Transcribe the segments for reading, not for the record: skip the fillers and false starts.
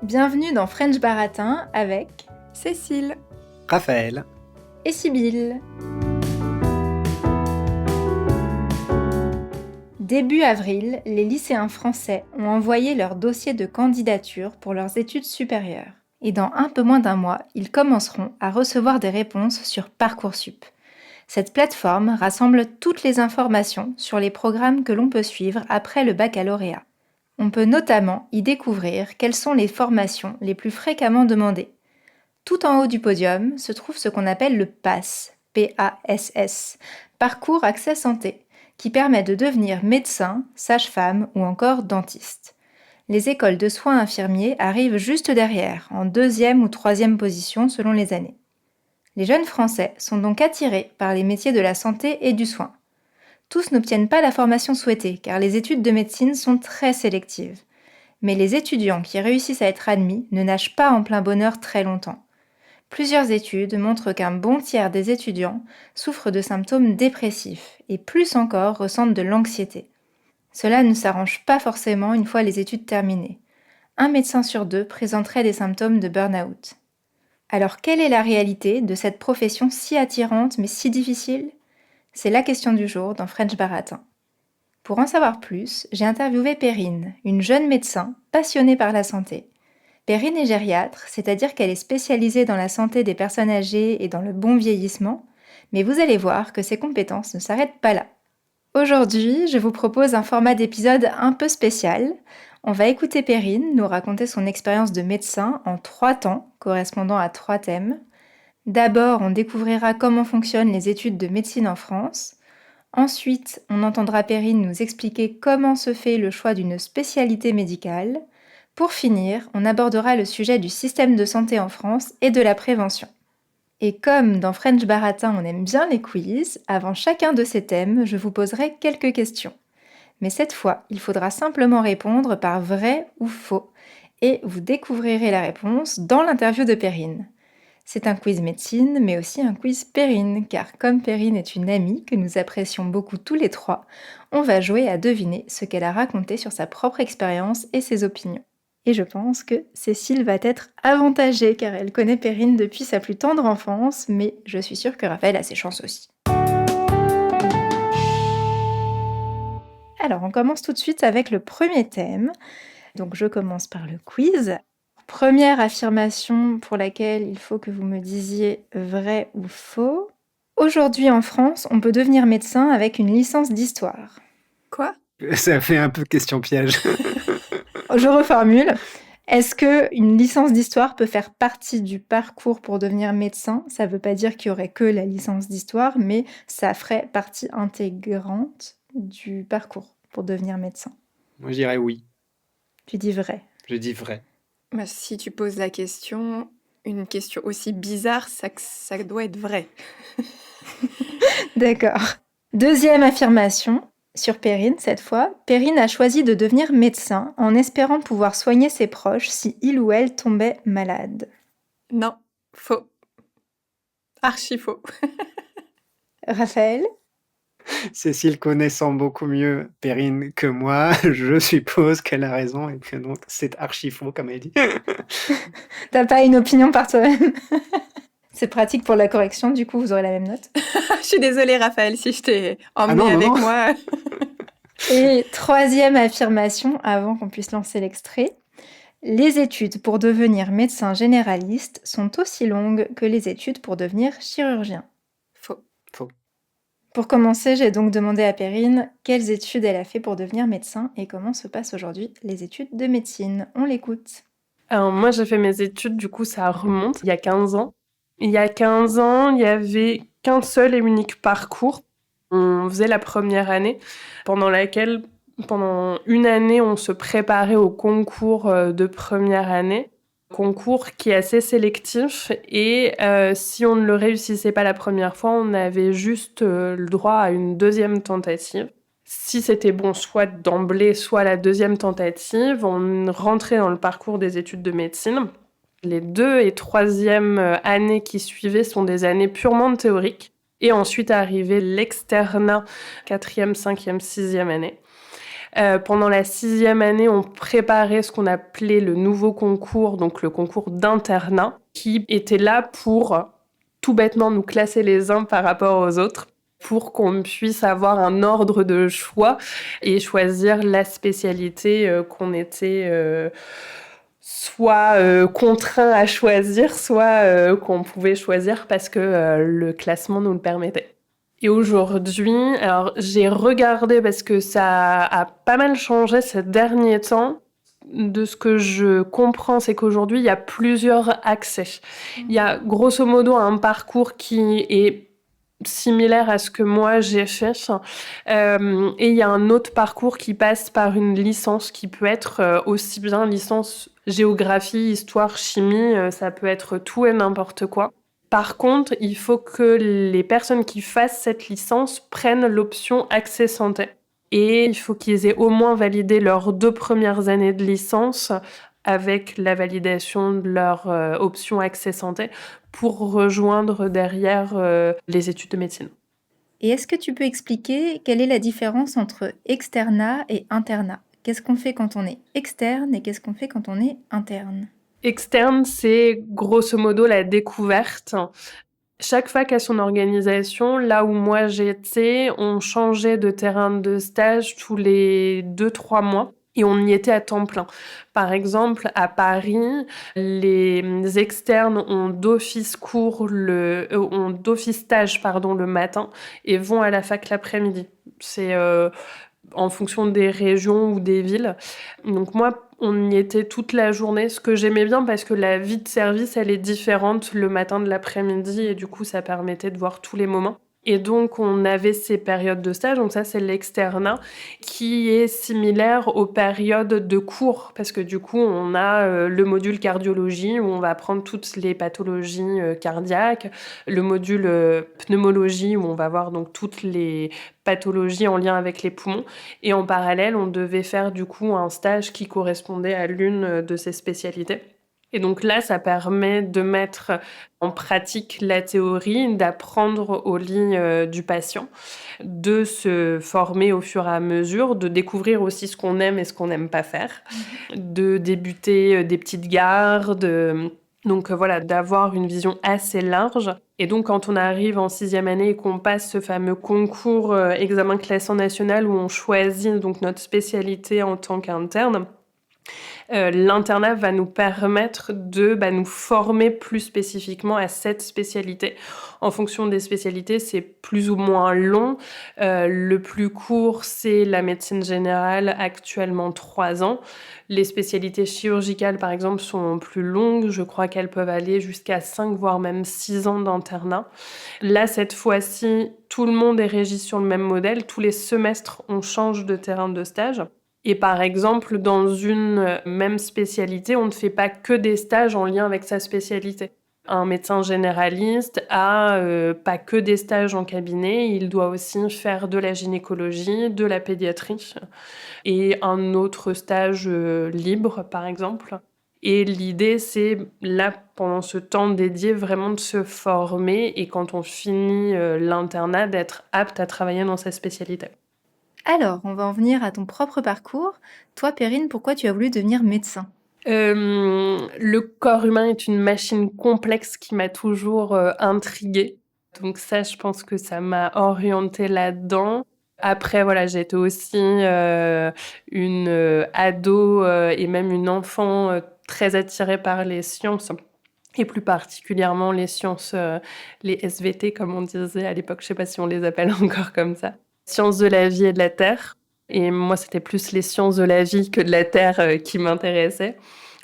Bienvenue dans French Baratin avec Cécile, Raphaël et Sibylle. Début avril, les lycéens français ont envoyé leur dossier de candidature pour leurs études supérieures. Et dans un peu moins d'un mois, ils commenceront à recevoir des réponses sur Parcoursup. Cette plateforme rassemble toutes les informations sur les programmes que l'on peut suivre après le baccalauréat. On peut notamment y découvrir quelles sont les formations les plus fréquemment demandées. Tout en haut du podium se trouve ce qu'on appelle le PASS, P-A-S-S, Parcours Accès Santé, qui permet de devenir médecin, sage-femme ou encore dentiste. Les écoles de soins infirmiers arrivent juste derrière, en 2e ou 3e position selon les années. Les jeunes Français sont donc attirés par les métiers de la santé et du soin. Tous n'obtiennent pas la formation souhaitée, car les études de médecine sont très sélectives. Mais les étudiants qui réussissent à être admis ne nagent pas en plein bonheur très longtemps. Plusieurs études montrent qu'un bon tiers des étudiants souffrent de symptômes dépressifs, et plus encore ressentent de l'anxiété. Cela ne s'arrange pas forcément une fois les études terminées. Un médecin sur 2 présenterait des symptômes de burn-out. Alors quelle est la réalité de cette profession si attirante mais si difficile ? C'est la question du jour dans French Baratin. Pour en savoir plus, j'ai interviewé Perrine, une jeune médecin passionnée par la santé. Perrine est gériatre, c'est-à-dire qu'elle est spécialisée dans la santé des personnes âgées et dans le bon vieillissement, mais vous allez voir que ses compétences ne s'arrêtent pas là. Aujourd'hui, je vous propose un format d'épisode un peu spécial. On va écouter Perrine nous raconter son expérience de médecin en 3 temps, correspondant à 3 thèmes. D'abord, on découvrira comment fonctionnent les études de médecine en France. Ensuite, on entendra Perrine nous expliquer comment se fait le choix d'une spécialité médicale. Pour finir, on abordera le sujet du système de santé en France et de la prévention. Et comme dans French Baratin on aime bien les quiz, avant chacun de ces thèmes, je vous poserai quelques questions. Mais cette fois, il faudra simplement répondre par vrai ou faux. Et vous découvrirez la réponse dans l'interview de Perrine. C'est un quiz médecine, mais aussi un quiz Perrine, car comme Perrine est une amie que nous apprécions beaucoup tous les 3, on va jouer à deviner ce qu'elle a raconté sur sa propre expérience et ses opinions. Et je pense que Cécile va être avantagée, car elle connaît Perrine depuis sa plus tendre enfance, mais je suis sûre que Raphaël a ses chances aussi. Alors, on commence tout de suite avec le premier thème. Donc, je commence par le quiz. Première affirmation pour laquelle il faut que vous me disiez vrai ou faux. Aujourd'hui en France, on peut devenir médecin avec une licence d'histoire. quoi ? Ça fait un peu question piège. Je reformule. Est-ce qu'une licence d'histoire peut faire partie du parcours pour devenir médecin ? Ça ne veut pas dire qu'il n'y aurait que la licence d'histoire, mais ça ferait partie intégrante du parcours pour devenir médecin. Moi, je dirais oui. Tu dis vrai. Je dis vrai. Bah, si tu poses la question, une question aussi bizarre, ça doit être vrai. D'accord. Deuxième affirmation, sur Perrine cette fois. Perrine a choisi de devenir médecin en espérant pouvoir soigner ses proches si il ou elle tombait malade. Non, faux. Archi faux. Raphaël ? Cécile connaissant beaucoup mieux Perrine que moi, je suppose qu'elle a raison et que donc c'est archi faux, comme elle dit. T'as pas une opinion par toi-même ? C'est pratique pour la correction, du coup vous aurez la même note. Je suis désolée Raphaël si je t'ai emmené avec moi. Et troisième affirmation, avant qu'on puisse lancer l'extrait. Les études pour devenir médecin généraliste sont aussi longues que les études pour devenir chirurgien. Faux. Pour commencer, j'ai donc demandé à Perrine quelles études elle a fait pour devenir médecin et comment se passent aujourd'hui les études de médecine. On l'écoute. Alors moi, j'ai fait mes études, du coup, ça remonte, il y a 15 ans. Il y a 15 ans, il n'y avait qu'un seul et unique parcours. On faisait la première année, pendant laquelle, pendant une année, on se préparait au concours de première année. Concours qui est assez sélectif et si on ne le réussissait pas la première fois, on avait juste le droit à une deuxième tentative. Si c'était bon, soit d'emblée, soit la deuxième tentative, on rentrait dans le parcours des études de médecine. Les 2 et 3e années qui suivaient sont des années purement théoriques. Et ensuite arrivait l'externat, 4e, 5e, 6e année. Pendant la 6e année, on préparait ce qu'on appelait le nouveau concours, donc le concours d'internat, qui était là pour tout bêtement nous classer les uns par rapport aux autres, pour qu'on puisse avoir un ordre de choix et choisir la spécialité qu'on était soit contraint à choisir, soit qu'on pouvait choisir parce que le classement nous le permettait. Et aujourd'hui, alors j'ai regardé parce que ça a pas mal changé ces derniers temps. De ce que je comprends, c'est qu'aujourd'hui, il y a plusieurs accès. Il y a grosso modo un parcours qui est similaire à ce que moi j'ai fait. Et il y a un autre parcours qui passe par une licence qui peut être aussi bien licence géographie, histoire, chimie, ça peut être tout et n'importe quoi. Par contre, il faut que les personnes qui fassent cette licence prennent l'option accès santé. Et il faut qu'ils aient au moins validé leurs 2 premières années de licence avec la validation de leur option accès santé pour rejoindre derrière les études de médecine. Et est-ce que tu peux expliquer quelle est la différence entre externat et internat? Qu'est-ce qu'on fait quand on est externe et qu'est-ce qu'on fait quand on est interne? Externe, c'est grosso modo la découverte. Chaque fac a son organisation. Là où moi j'étais, on changeait de terrain de stage tous les 2-3 mois. Et on y était à temps plein. Par exemple, à Paris, les externes ont d'office stage le matin et vont à la fac l'après-midi. C'est en fonction des régions ou des villes. Donc moi, on y était toute la journée, ce que j'aimais bien parce que la vie de service, elle est différente le matin de l'après-midi et du coup, ça permettait de voir tous les moments. Et donc, on avait ces périodes de stage, donc ça, c'est l'externat, qui est similaire aux périodes de cours, parce que du coup, on a le module cardiologie, où on va apprendre toutes les pathologies cardiaques, le module pneumologie, où on va voir donc toutes les pathologies en lien avec les poumons, et en parallèle, on devait faire du coup un stage qui correspondait à l'une de ces spécialités. Et donc là, ça permet de mettre en pratique la théorie, d'apprendre au lit du patient, de se former au fur et à mesure, de découvrir aussi ce qu'on aime et ce qu'on n'aime pas faire, de débuter des petites gardes. Donc voilà, d'avoir une vision assez large. Et donc quand on arrive en 6e année et qu'on passe ce fameux concours examen classant national où on choisit donc notre spécialité en tant qu'interne, l'internat va nous permettre de nous former plus spécifiquement à cette spécialité. En fonction des spécialités, c'est plus ou moins long. Le plus court, c'est la médecine générale, actuellement 3 ans. Les spécialités chirurgicales, par exemple, sont plus longues. Je crois qu'elles peuvent aller jusqu'à 5, voire même 6 ans d'internat. Là, cette fois-ci, tout le monde est régi sur le même modèle. Tous les semestres, on change de terrain de stage. Et par exemple, dans une même spécialité, on ne fait pas que des stages en lien avec sa spécialité. Un médecin généraliste a pas que des stages en cabinet, il doit aussi faire de la gynécologie, de la pédiatrie et un autre stage libre, par exemple. Et l'idée, c'est là, pendant ce temps dédié, vraiment de se former et quand on finit l'internat, d'être apte à travailler dans sa spécialité. Alors, on va en venir à ton propre parcours. Toi, Perrine, pourquoi tu as voulu devenir médecin? Le corps humain est une machine complexe qui m'a toujours intriguée. Donc ça, je pense que ça m'a orientée là-dedans. Après, voilà, j'ai été aussi une ado et même une enfant très attirée par les sciences. Et plus particulièrement les sciences, les SVT, comme on disait à l'époque. Je ne sais pas si on les appelle encore comme ça. Sciences de la vie et de la terre. Et moi, c'était plus les sciences de la vie que de la terre qui m'intéressaient.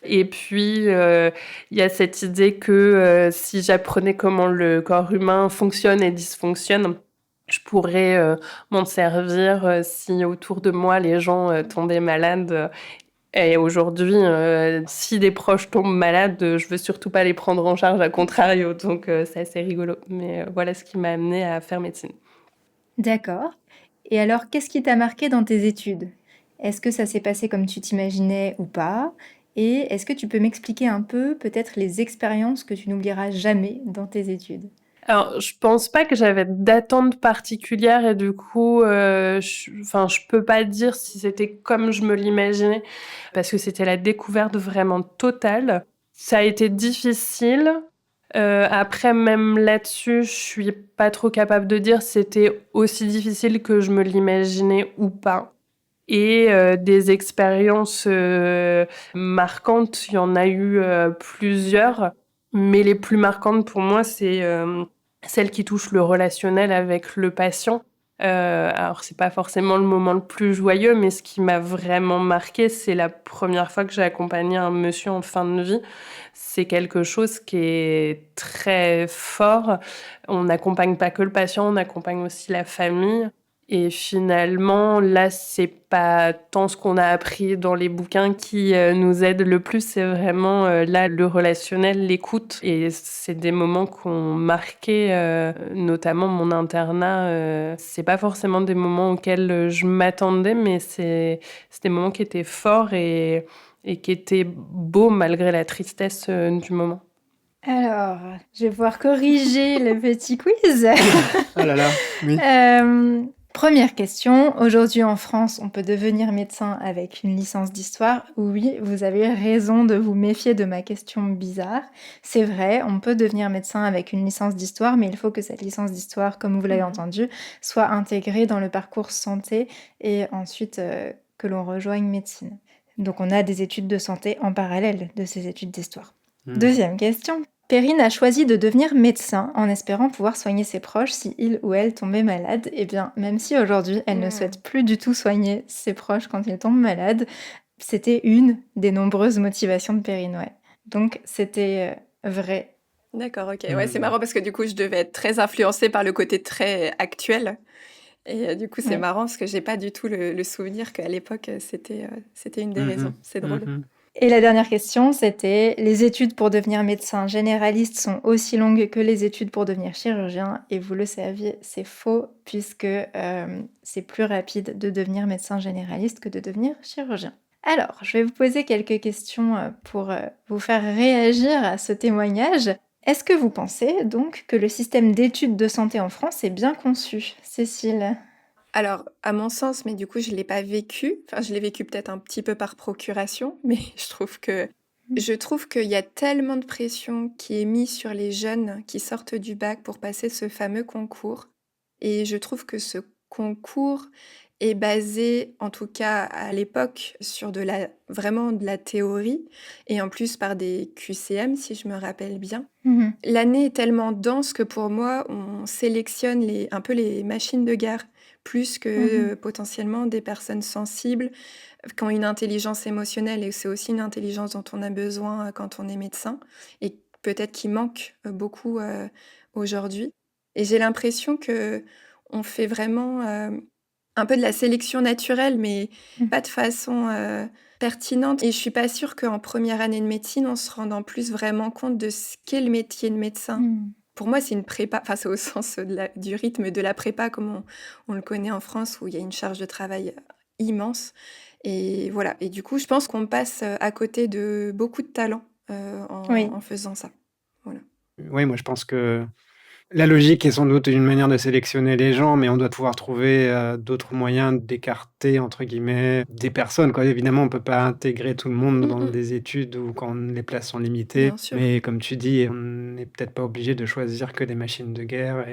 Et puis, il y a cette idée que si j'apprenais comment le corps humain fonctionne et dysfonctionne, je pourrais m'en servir si autour de moi, les gens tombaient malades. Et aujourd'hui, si des proches tombent malades, je veux surtout pas les prendre en charge, à contrario. Donc, c'est assez rigolo. Mais voilà ce qui m'a amenée à faire médecine. D'accord. Et alors, qu'est-ce qui t'a marqué dans tes études? Est-ce que ça s'est passé comme tu t'imaginais ou pas? Et est-ce que tu peux m'expliquer un peu peut-être les expériences que tu n'oublieras jamais dans tes études? Alors, je pense pas que j'avais d'attente particulière et du coup, je peux pas dire si c'était comme je me l'imaginais parce que c'était la découverte vraiment totale. Ça a été difficile. Après, même là-dessus, je suis pas trop capable de dire si c'était aussi difficile que je me l'imaginais ou pas. Et des expériences marquantes, il y en a eu plusieurs, mais les plus marquantes pour moi, c'est celle qui touche le relationnel avec le patient. Alors, c'est pas forcément le moment le plus joyeux, mais ce qui m'a vraiment marqué, c'est la première fois que j'ai accompagné un monsieur en fin de vie. C'est quelque chose qui est très fort. On n'accompagne pas que le patient, on accompagne aussi la famille. Et finalement, là, c'est pas tant ce qu'on a appris dans les bouquins qui nous aide le plus, c'est vraiment là le relationnel, l'écoute. Et c'est des moments qui ont marqué, notamment mon internat. C'est pas forcément des moments auxquels je m'attendais, mais c'est des moments qui étaient forts et qui étaient beaux malgré la tristesse du moment. Alors, je vais pouvoir corriger le petit quiz. Oh là là, oui. Première question. Aujourd'hui en France, on peut devenir médecin avec une licence d'histoire. Oui, vous avez raison de vous méfier de ma question bizarre. C'est vrai, on peut devenir médecin avec une licence d'histoire, mais il faut que cette licence d'histoire, comme vous l'avez entendu, soit intégrée dans le parcours santé et ensuite que l'on rejoigne médecine. Donc on a des études de santé en parallèle de ces études d'histoire. Deuxième question. Perrine a choisi de devenir médecin en espérant pouvoir soigner ses proches si il ou elle tombait malade. Eh bien, même si aujourd'hui elle ne souhaite plus du tout soigner ses proches quand ils tombent malades, c'était une des nombreuses motivations de Perrine, ouais. Donc c'était vrai. D'accord, ok. Ouais, c'est marrant parce que du coup, je devais être très influencée par le côté très actuel. Et du coup, c'est marrant parce que j'ai pas du tout le souvenir qu'à l'époque, c'était une des raisons. C'est drôle. Et la dernière question, c'était les études pour devenir médecin généraliste sont aussi longues que les études pour devenir chirurgien. Et vous le saviez, c'est faux puisque c'est plus rapide de devenir médecin généraliste que de devenir chirurgien. Alors, je vais vous poser quelques questions pour vous faire réagir à ce témoignage. Est-ce que vous pensez donc que le système d'études de santé en France est bien conçu, Cécile ? Alors, à mon sens, mais du coup, je l'ai pas vécu. Enfin, je l'ai vécu peut-être un petit peu par procuration, mais je trouve qu'il y a tellement de pression qui est mise sur les jeunes qui sortent du bac pour passer ce fameux concours. Et je trouve que ce concours est basé, en tout cas à l'époque, sur vraiment de la théorie, et en plus par des QCM, si je me rappelle bien. L'année est tellement dense que pour moi, on sélectionne un peu les machines de guerre, plus que potentiellement des personnes sensibles, qui ont une intelligence émotionnelle, et c'est aussi une intelligence dont on a besoin quand on est médecin, et peut-être qui manque beaucoup aujourd'hui. Et j'ai l'impression qu'on fait vraiment un peu de la sélection naturelle, mais pas de façon pertinente. Et je suis pas sûre qu'en première année de médecine, on se rende en plus vraiment compte de ce qu'est le métier de médecin. Pour moi, c'est une prépa, enfin c'est au sens du rythme de la prépa comme on le connaît en France, où il y a une charge de travail immense. Et voilà. Et du coup, je pense qu'on passe à côté de beaucoup de talents en faisant ça. Voilà. Oui, moi je pense que la logique est sans doute une manière de sélectionner les gens, mais on doit pouvoir trouver d'autres moyens d'écarter, entre guillemets, des personnes, quoi. Évidemment, on peut pas intégrer tout le monde dans des études ou quand les places sont limitées. Bien sûr. Mais comme tu dis, on n'est peut-être pas obligé de choisir que des machines de guerre.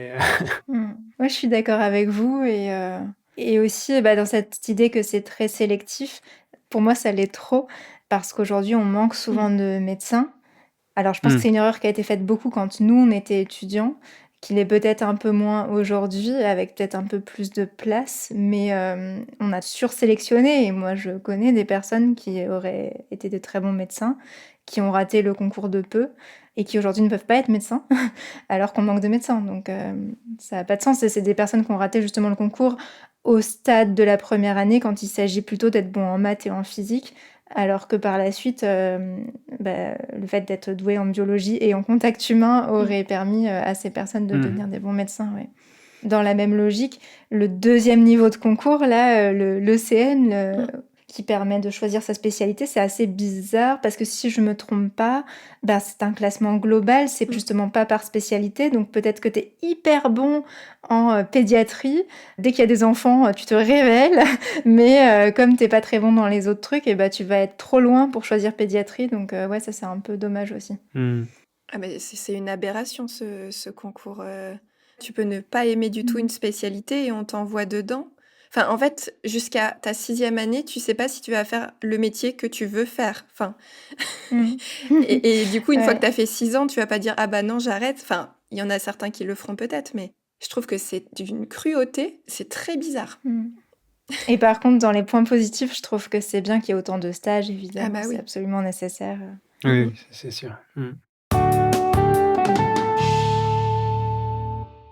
Moi, je suis d'accord avec vous et aussi dans cette idée que c'est très sélectif. Pour moi, ça l'est trop parce qu'aujourd'hui, on manque souvent de médecins. Alors, je pense que c'est une erreur qui a été faite beaucoup quand nous, on était étudiants, qu'il est peut-être un peu moins aujourd'hui, avec peut-être un peu plus de place, mais on a sursélectionné. Et moi, je connais des personnes qui auraient été de très bons médecins, qui ont raté le concours de peu et qui aujourd'hui ne peuvent pas être médecins, alors qu'on manque de médecins. Donc, ça n'a pas de sens. Et c'est des personnes qui ont raté justement le concours au stade de la première année, quand il s'agit plutôt d'être bon en maths et en physique, alors que par la suite, le fait d'être doué en biologie et en contact humain aurait permis à ces personnes de devenir des bons médecins. Ouais. Dans la même logique, le deuxième niveau de concours, là, l'ECN, qui permet de choisir sa spécialité. C'est assez bizarre parce que si je me trompe pas, bah, c'est un classement global, c'est Mm. justement pas par spécialité. Donc peut-être que tu es hyper bon en pédiatrie. Dès qu'il y a des enfants, tu te révèles. Mais comme t'es pas très bon dans les autres trucs, et bah, tu vas être trop loin pour choisir pédiatrie. Donc ouais, ça c'est un peu dommage aussi. Ah mais c'est une aberration ce concours. Tu peux ne pas aimer du tout une spécialité et on t'envoie dedans. Enfin, en fait, jusqu'à ta 6e année, tu sais pas si tu vas faire le métier que tu veux faire. Enfin, Mm. et du coup, une fois que Ouais. tu as fait 6 ans, tu vas pas dire ah bah non, j'arrête. Enfin, il y en a certains qui le feront peut-être, mais je trouve que c'est d'une cruauté, c'est très bizarre. Mm. Et par contre, dans les points positifs, je trouve que c'est bien qu'il y ait autant de stages, Ah évidemment, bah c'est oui. absolument nécessaire. Oui, Mhm. c'est sûr.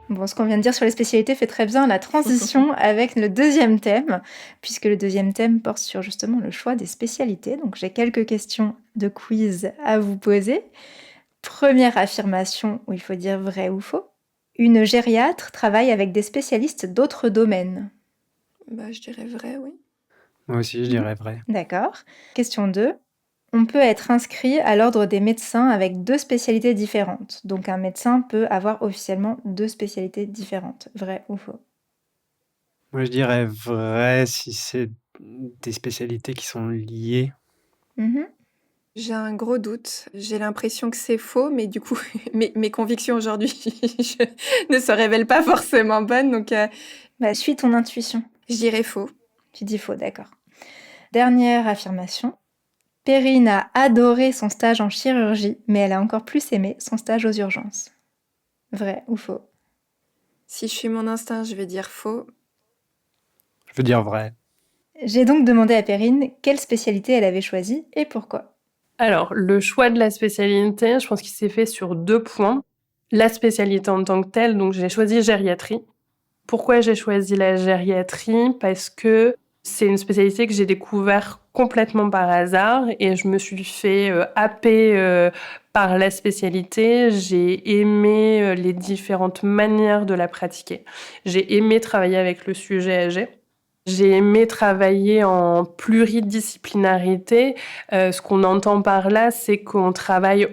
Bon, ce qu'on vient de dire sur les spécialités fait très bien la transition avec le deuxième thème, puisque le deuxième thème porte sur justement le choix des spécialités. Donc j'ai quelques questions de quiz à vous poser. Première affirmation où il faut dire vrai ou faux. Une gériatre travaille avec des spécialistes d'autres domaines. Bah, je dirais vrai, oui. Moi aussi, je dirais vrai. D'accord. Question 2. On peut être inscrit à l'ordre des médecins avec 2 spécialités différentes. Donc un médecin peut avoir officiellement 2 spécialités différentes. Vrai ou faux? Moi, je dirais vrai si c'est des spécialités qui sont liées. Mhm. J'ai un gros doute. J'ai l'impression que c'est faux, mais du coup, mes convictions aujourd'hui ne se révèlent pas forcément bonnes, donc Bah, suis ton intuition. je dirais faux. Tu dis faux, d'accord. Dernière affirmation. Perrine a adoré son stage en chirurgie, mais elle a encore plus aimé son stage aux urgences. Vrai ou faux? Si je suis mon instinct, je vais dire faux. Je veux dire vrai. J'ai donc demandé à Perrine quelle spécialité elle avait choisie et pourquoi. Alors, le choix de la spécialité, je pense qu'il s'est fait sur 2 points. La spécialité en tant que telle, donc j'ai choisi gériatrie. Pourquoi j'ai choisi la gériatrie? Parce que c'est une spécialité que j'ai découvert complètement par hasard et je me suis fait happer par la spécialité. J'ai aimé les différentes manières de la pratiquer. J'ai aimé travailler avec le sujet âgé. J'ai aimé travailler en pluridisciplinarité. Ce qu'on entend par là, c'est qu'on travaille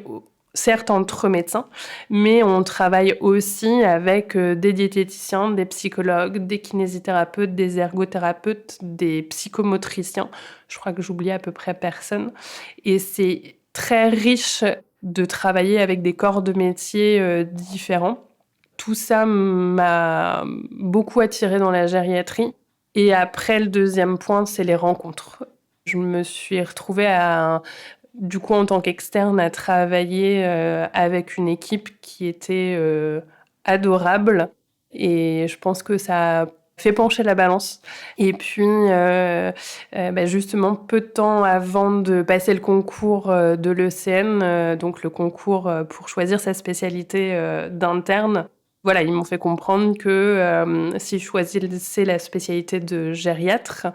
certes entre médecins, mais on travaille aussi avec des diététiciens, des psychologues, des kinésithérapeutes, des ergothérapeutes, des psychomotriciens. Je crois que j'oublie à peu près personne. Et c'est très riche de travailler avec des corps de métier différents. Tout ça m'a beaucoup attirée dans la gériatrie. Et après, le deuxième point, c'est les rencontres. Je me suis retrouvée du coup, en tant qu'externe, à travailler avec une équipe qui était adorable. Et je pense que ça a fait pencher la balance. Et puis, justement, peu de temps avant de passer le concours de l'ECN, donc le concours pour choisir sa spécialité d'interne, voilà, ils m'ont fait comprendre que si je choisissais la spécialité de gériatre,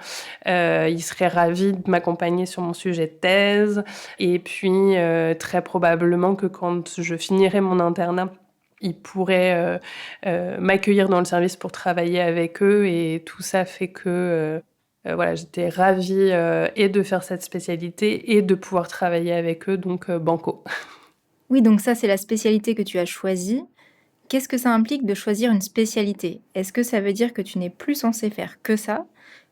ils seraient ravis de m'accompagner sur mon sujet de thèse. Et puis, très probablement que quand je finirai mon internat, ils pourraient m'accueillir dans le service pour travailler avec eux. Et tout ça fait que voilà, j'étais ravie et de faire cette spécialité et de pouvoir travailler avec eux, donc banco. Oui, donc ça c'est la spécialité que tu as choisie. Qu'est-ce que ça implique de choisir une spécialité? Est-ce que ça veut dire que tu n'es plus censé faire que ça?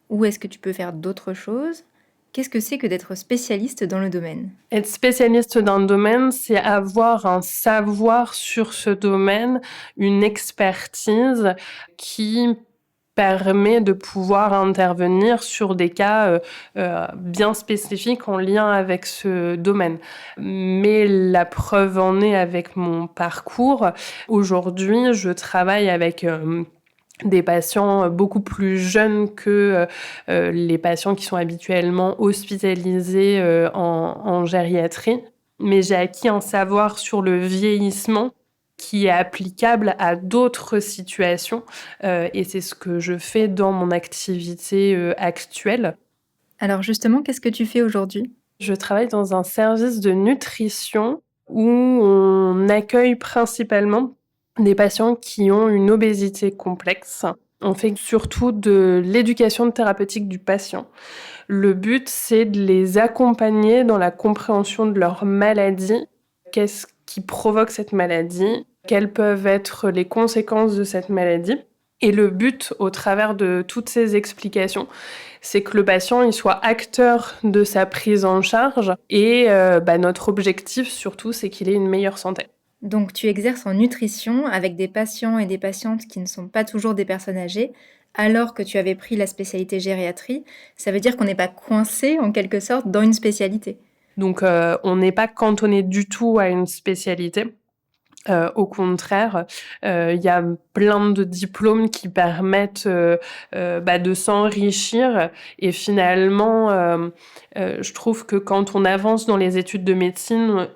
Ou est-ce que tu peux faire d'autres choses? Qu'est-ce que c'est que d'être spécialiste dans le domaine? Être spécialiste dans le domaine, c'est avoir un savoir sur ce domaine, une expertise qui permet de pouvoir intervenir sur des cas bien spécifiques en lien avec ce domaine. Mais la preuve en est avec mon parcours. Aujourd'hui, je travaille avec des patients beaucoup plus jeunes que les patients qui sont habituellement hospitalisés en gériatrie. Mais j'ai acquis un savoir sur le vieillissement qui est applicable à d'autres situations. Et c'est ce que je fais dans mon activité actuelle. Alors justement, qu'est-ce que tu fais aujourd'hui? Je travaille dans un service de nutrition où on accueille principalement des patients qui ont une obésité complexe. On fait surtout de l'éducation thérapeutique du patient. Le but, c'est de les accompagner dans la compréhension de leur maladie. Qu'est-ce qui provoque cette maladie? Quelles peuvent être les conséquences de cette maladie? Et le but, au travers de toutes ces explications, c'est que le patient il soit acteur de sa prise en charge. Et notre objectif, surtout, c'est qu'il ait une meilleure santé. Donc tu exerces en nutrition avec des patients et des patientes qui ne sont pas toujours des personnes âgées, alors que tu avais pris la spécialité gériatrie. Ça veut dire qu'on n'est pas coincé en quelque sorte dans une spécialité. Donc on n'est pas cantonné du tout à une spécialité. Au contraire, il y a plein de diplômes qui permettent de s'enrichir et finalement, je trouve que quand on avance dans les études de médecine,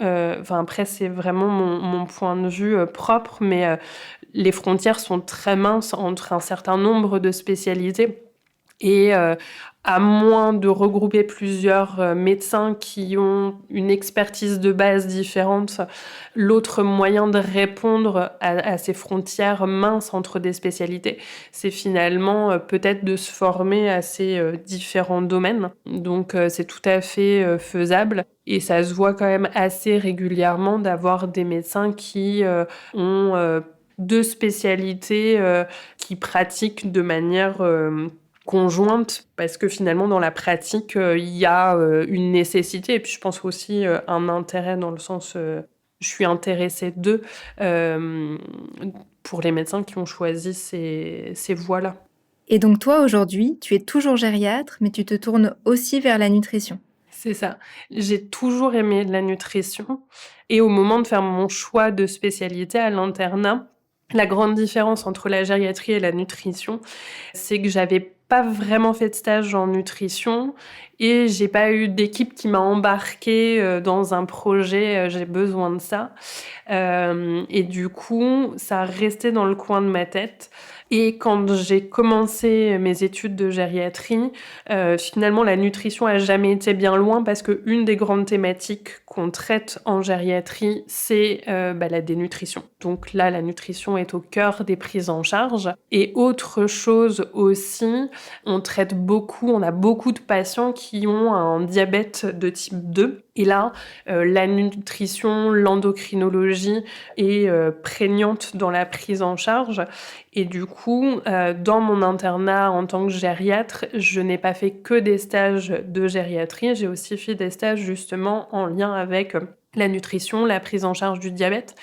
après c'est vraiment mon point de vue propre, mais les frontières sont très minces entre un certain nombre de spécialités. Et à moins de regrouper plusieurs médecins qui ont une expertise de base différente, l'autre moyen de répondre à ces frontières minces entre des spécialités, c'est finalement peut-être de se former à ces différents domaines. Donc c'est tout à fait faisable. Et ça se voit quand même assez régulièrement d'avoir des médecins qui ont deux spécialités qui pratiquent de manière conjointe, parce que finalement dans la pratique il y a une nécessité et puis je pense aussi un intérêt dans le sens je suis intéressée d'eux pour les médecins qui ont choisi ces voies-là. Et donc toi aujourd'hui, tu es toujours gériatre, mais tu te tournes aussi vers la nutrition. C'est ça. J'ai toujours aimé la nutrition et au moment de faire mon choix de spécialité à l'internat, la grande différence entre la gériatrie et la nutrition, c'est que j'avais pas vraiment fait de stage en nutrition et j'ai pas eu d'équipe qui m'a embarquée dans un projet j'ai besoin de ça. Et du coup, ça restait dans le coin de ma tête. Et quand j'ai commencé mes études de gériatrie, finalement, la nutrition a jamais été bien loin parce qu'une des grandes thématiques qu'on traite en gériatrie, c'est la dénutrition. Donc là, la nutrition est au cœur des prises en charge. Et autre chose aussi, on a beaucoup de patients qui ont un diabète de type 2. Et là, la nutrition, l'endocrinologie est prégnante dans la prise en charge. Et du coup, dans mon internat en tant que gériatre, je n'ai pas fait que des stages de gériatrie. J'ai aussi fait des stages justement en lien avec la nutrition, la prise en charge du diabète.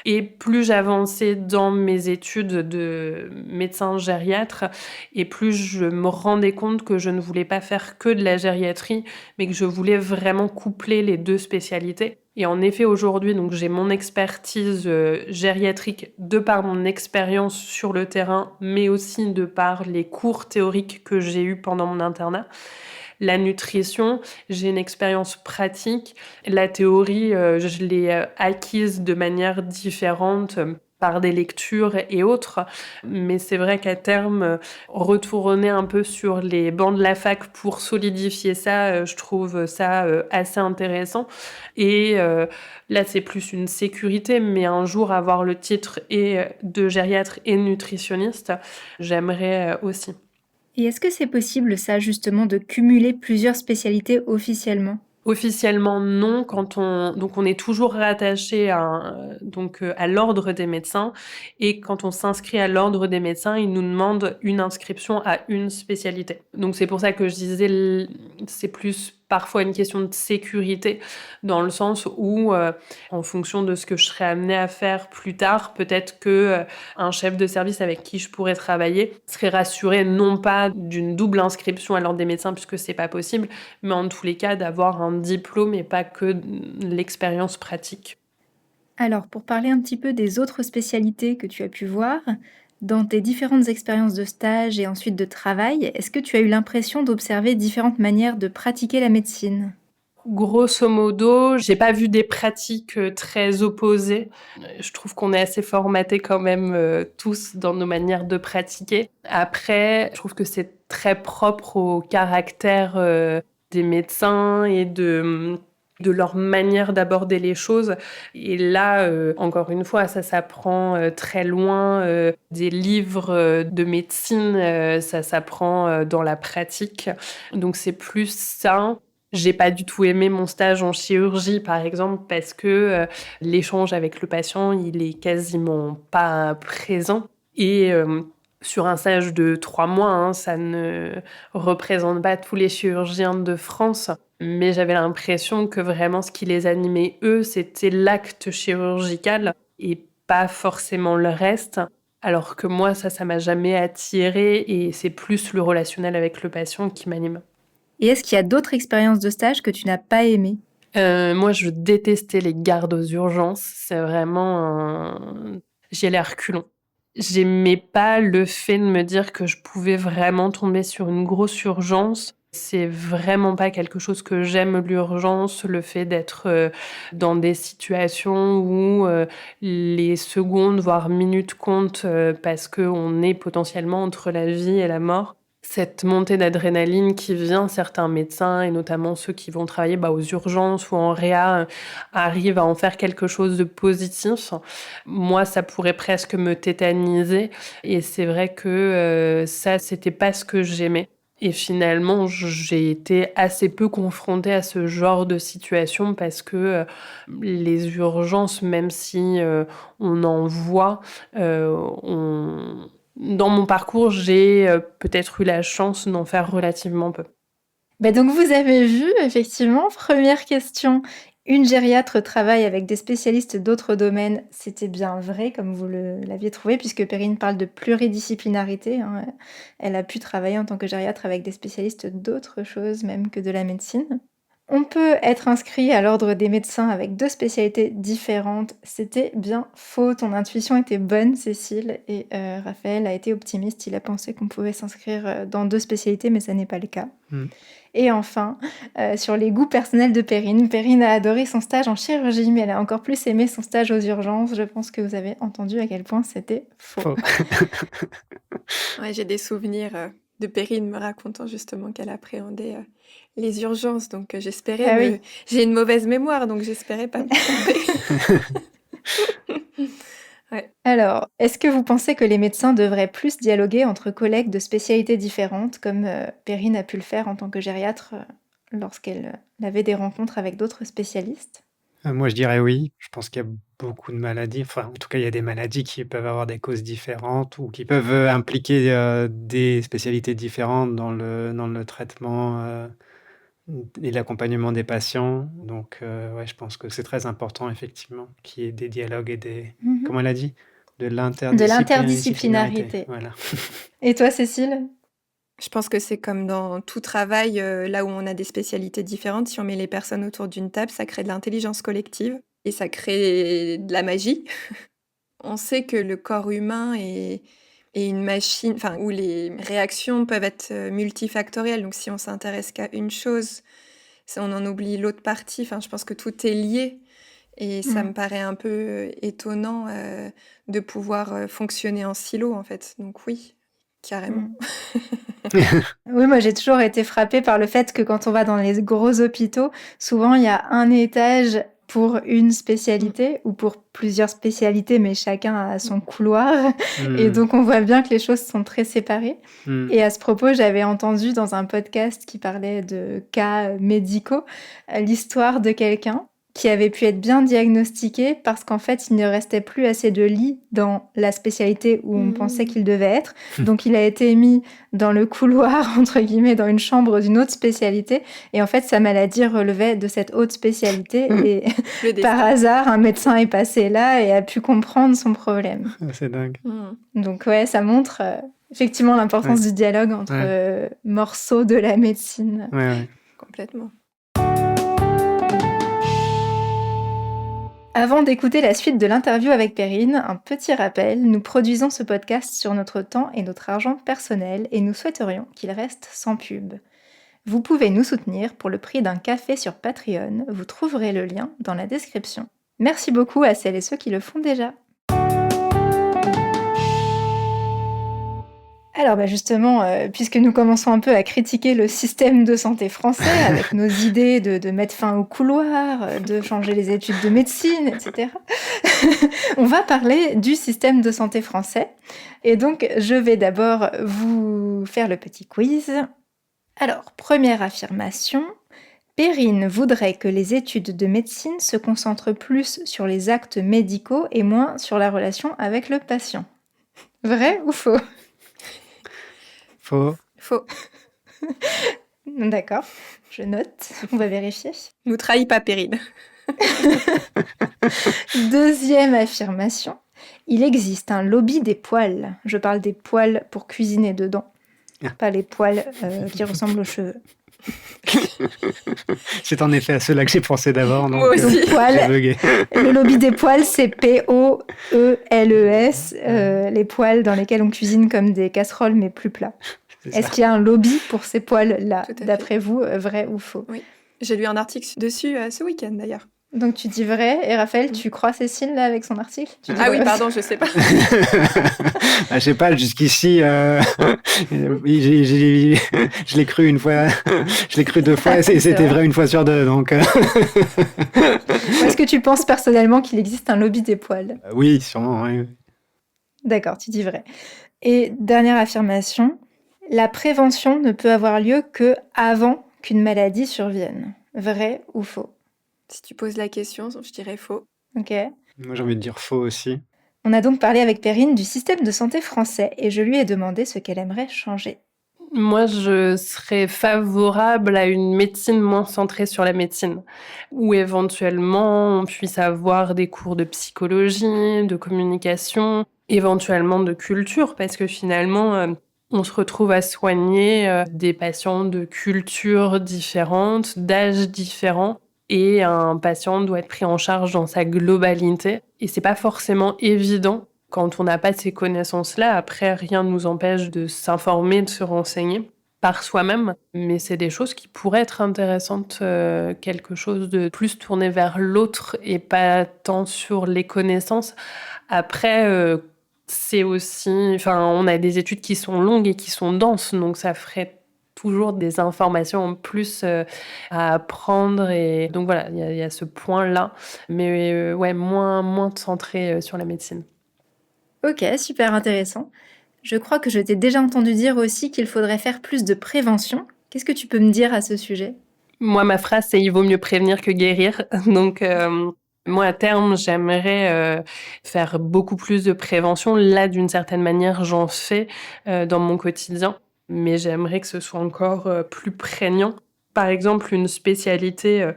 Et plus j'avançais dans mes études de médecin gériatre, et plus je me rendais compte que je ne voulais pas faire que de la gériatrie, mais que je voulais vraiment coupler les deux spécialités. Et en effet, aujourd'hui, donc, j'ai mon expertise gériatrique de par mon expérience sur le terrain, mais aussi de par les cours théoriques que j'ai eus pendant mon internat. La nutrition, j'ai une expérience pratique. La théorie, je l'ai acquise de manière différente par des lectures et autres. Mais c'est vrai qu'à terme, retourner un peu sur les bancs de la fac pour solidifier ça, je trouve ça assez intéressant. Et là, c'est plus une sécurité, mais un jour avoir le titre et de gériatre et nutritionniste, j'aimerais aussi. Et est-ce que c'est possible, ça, justement, de cumuler plusieurs spécialités officiellement? Officiellement, non. Donc on est toujours rattaché à l'ordre des médecins. Et quand on s'inscrit à l'ordre des médecins, ils nous demandent une inscription à une spécialité. Donc c'est pour ça que je disais, c'est plus parfois une question de sécurité, dans le sens où, en fonction de ce que je serais amenée à faire plus tard, peut-être que un chef de service avec qui je pourrais travailler serait rassuré, non pas d'une double inscription à l'ordre des médecins, puisque c'est pas possible, mais en tous les cas d'avoir un diplôme et pas que l'expérience pratique. Alors, pour parler un petit peu des autres spécialités que tu as pu voir, dans tes différentes expériences de stage et ensuite de travail, est-ce que tu as eu l'impression d'observer différentes manières de pratiquer la médecine? Grosso modo, j'ai pas vu des pratiques très opposées. Je trouve qu'on est assez formatés quand même tous dans nos manières de pratiquer. Après, je trouve que c'est très propre au caractère des médecins et de leur manière d'aborder les choses. Et là, encore une fois, ça s'apprend très loin des livres de médecine, ça s'apprend dans la pratique. Donc c'est plus ça. J'ai pas du tout aimé mon stage en chirurgie, par exemple, parce que l'échange avec le patient, il est quasiment pas présent. Et sur un stage de 3 mois, ça ne représente pas tous les chirurgiens de France, mais j'avais l'impression que vraiment ce qui les animait, eux, c'était l'acte chirurgical et pas forcément le reste. Alors que moi, ça m'a jamais attirée et c'est plus le relationnel avec le patient qui m'anime. Et est-ce qu'il y a d'autres expériences de stage que tu n'as pas aimées ? Moi, je détestais les gardes aux urgences. C'est vraiment j'y allais à reculons. J'aimais pas le fait de me dire que je pouvais vraiment tomber sur une grosse urgence. C'est vraiment pas quelque chose que j'aime, l'urgence, le fait d'être dans des situations où les secondes, voire minutes comptent parce qu'on est potentiellement entre la vie et la mort. Cette montée d'adrénaline qui vient, certains médecins, et notamment ceux qui vont travailler aux urgences ou en réa, arrivent à en faire quelque chose de positif. Moi, ça pourrait presque me tétaniser. Et c'est vrai que ça, c'était pas ce que j'aimais. Et finalement, j'ai été assez peu confrontée à ce genre de situation parce que les urgences, même si on en voit, dans mon parcours, j'ai peut-être eu la chance d'en faire relativement peu. Donc vous avez vu, effectivement, première question, une gériatre travaille avec des spécialistes d'autres domaines. C'était bien vrai, comme vous l'aviez trouvé, puisque Perrine parle de pluridisciplinarité. Elle a pu travailler en tant que gériatre avec des spécialistes d'autres choses, même que de la médecine. On peut être inscrit à l'ordre des médecins avec 2 spécialités différentes. C'était bien faux. Ton intuition était bonne, Cécile. Et Raphaël a été optimiste. Il a pensé qu'on pouvait s'inscrire dans 2 spécialités, mais ça n'est pas le cas. Et enfin, sur les goûts personnels de Perrine. Perrine a adoré son stage en chirurgie, mais elle a encore plus aimé son stage aux urgences. Je pense que vous avez entendu à quel point c'était faux. Ouais, j'ai des souvenirs de Perrine me racontant justement qu'elle appréhendait les urgences. Donc j'espérais Ah oui. J'ai une mauvaise mémoire, donc j'espérais pas me tromper. Ouais. Alors, est-ce que vous pensez que les médecins devraient plus dialoguer entre collègues de spécialités différentes, comme Perrine a pu le faire en tant que gériatre lorsqu'elle avait des rencontres avec d'autres spécialistes ? Moi, je dirais oui. Je pense qu'il y a beaucoup de maladies. Enfin, en tout cas, il y a des maladies qui peuvent avoir des causes différentes ou qui peuvent impliquer des spécialités différentes dans le traitement et l'accompagnement des patients. Donc, ouais, je pense que c'est très important, effectivement, qu'il y ait des dialogues et comment elle a dit ? De l'interdisciplinarité. Voilà. Et toi, Cécile ? Je pense que c'est comme dans tout travail, là où on a des spécialités différentes, si on met les personnes autour d'une table, ça crée de l'intelligence collective et ça crée de la magie. On sait que le corps humain est une machine, où les réactions peuvent être multifactorielles. Donc si on s'intéresse qu'à une chose, on en oublie l'autre partie. Je pense que tout est lié. Et ça me paraît un peu étonnant de pouvoir fonctionner en silo, en fait. Donc oui, carrément. Oui, moi j'ai toujours été frappée par le fait que quand on va dans les gros hôpitaux, souvent il y a un étage pour une spécialité ou pour plusieurs spécialités, mais chacun a son couloir. Et donc on voit bien que les choses sont très séparées. Et à ce propos, j'avais entendu dans un podcast qui parlait de cas médicaux l'histoire de quelqu'un qui avait pu être bien diagnostiqué parce qu'en fait, il ne restait plus assez de lits dans la spécialité où on pensait qu'il devait être. Donc, il a été mis dans le couloir, entre guillemets, dans une chambre d'une autre spécialité. Et en fait, sa maladie relevait de cette haute spécialité. Et par hasard, un médecin est passé là et a pu comprendre son problème. C'est dingue. Donc, ouais, ça montre effectivement l'importance du dialogue entre morceaux de la médecine. Ouais. Complètement. Avant d'écouter la suite de l'interview avec Perrine, un petit rappel, nous produisons ce podcast sur notre temps et notre argent personnel et nous souhaiterions qu'il reste sans pub. Vous pouvez nous soutenir pour le prix d'un café sur Patreon, vous trouverez le lien dans la description. Merci beaucoup à celles et ceux qui le font déjà. Alors justement, puisque nous commençons un peu à critiquer le système de santé français avec nos idées de mettre fin au couloir, de changer les études de médecine, etc. On va parler du système de santé français. Et donc, je vais d'abord vous faire le petit quiz. Alors, première affirmation. Perrine voudrait que les études de médecine se concentrent plus sur les actes médicaux et moins sur la relation avec le patient. Vrai ou faux? Faux. Faux. D'accord, je note. On va vérifier. Nous trahis pas, Perrine. Deuxième affirmation. Il existe un lobby des poils. Je parle des poils pour cuisiner dedans, pas les poils qui ressemblent aux cheveux. C'est en effet à ceux-là que j'ai pensé d'abord. Donc, Moi aussi. j'ai bugué. Le lobby des poils, c'est P-O-E-L-E-S, les poils dans lesquels on cuisine comme des casseroles mais plus plats. C'est ça. Est-ce qu'il y a un lobby pour ces poils-là, Tout à fait. d'après vous, vrai ou faux? J'ai lu un article dessus ce week-end d'ailleurs. Donc tu dis vrai, et Raphaël, tu crois Cécile là avec son article? Tu dis Ah oui, vrai pardon, je sais pas. Je sais pas, jusqu'ici, oui, je l'ai cru une fois, je l'ai cru 2 fois, et C'est c'était vrai. vrai 1 fois sur 2. Donc, Ou est-ce que tu penses personnellement qu'il existe un lobby des poils? oui, sûrement. Oui. D'accord, tu dis vrai. Et dernière affirmation, la prévention ne peut avoir lieu que avant qu'une maladie survienne. Vrai ou faux? Si tu poses la question, je dirais faux. Ok. Moi, j'ai envie de dire faux aussi. On a donc parlé avec Perrine du système de santé français et je lui ai demandé ce qu'elle aimerait changer. Moi, je serais favorable à une médecine moins centrée sur la médecine, où éventuellement on puisse avoir des cours de psychologie, de communication, éventuellement de culture, parce que finalement, on se retrouve à soigner des patients de cultures différentes, d'âges différents, et un patient doit être pris en charge dans sa globalité. Et c'est pas forcément évident quand on n'a pas ces connaissances-là. Après, rien ne nous empêche de s'informer, de se renseigner par soi-même, mais c'est des choses qui pourraient être intéressantes, quelque chose de plus tourné vers l'autre et pas tant sur les connaissances. Après, c'est aussi, enfin, on a des études qui sont longues et qui sont denses, donc ça ferait toujours des informations en plus à apprendre, et donc voilà, il y a ce point-là, mais ouais, moins centré sur la médecine. Ok, super intéressant. Je crois que je t'ai déjà entendu dire aussi qu'il faudrait faire plus de prévention. Qu'est-ce que tu peux me dire à ce sujet? Moi, ma phrase, c'est « il vaut mieux prévenir que guérir ». Donc, moi, à terme, j'aimerais faire beaucoup plus de prévention. Là, d'une certaine manière, j'en fais dans mon quotidien, mais j'aimerais que ce soit encore plus prégnant. Par exemple, une spécialité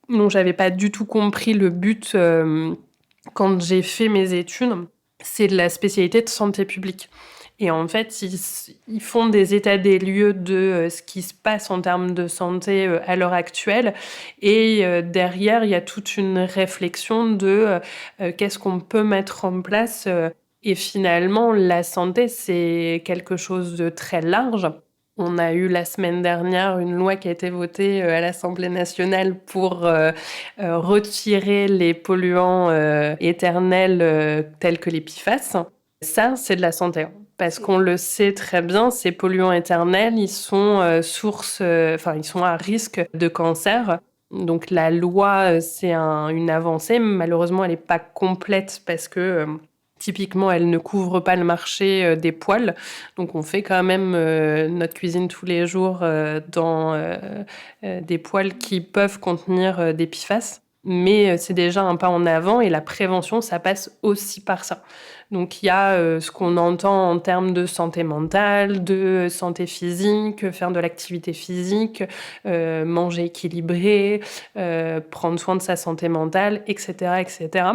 dont j'avais pas du tout compris le but quand j'ai fait mes études, c'est de la spécialité de santé publique. Et en fait, ils font des états des lieux de ce qui se passe en termes de santé à l'heure actuelle. Et derrière, il y a toute une réflexion de qu'est-ce qu'on peut mettre en place. Et finalement, la santé, c'est quelque chose de très large. On a eu la semaine dernière une loi qui a été votée à l'Assemblée nationale pour retirer les polluants éternels tels que les PFAS. Ça, c'est de la santé. Parce qu'on le sait très bien, ces polluants éternels, ils sont ils sont à risque de cancer. Donc la loi, c'est une avancée. Malheureusement, elle n'est pas complète parce que typiquement, elle ne couvre pas le marché des poêles. Donc on fait quand même notre cuisine tous les jours dans des poêles qui peuvent contenir des PFAS. Mais c'est déjà un pas en avant, et la prévention, ça passe aussi par ça. Donc il y a ce qu'on entend en termes de santé mentale, de santé physique, faire de l'activité physique, manger équilibré, prendre soin de sa santé mentale, etc., etc.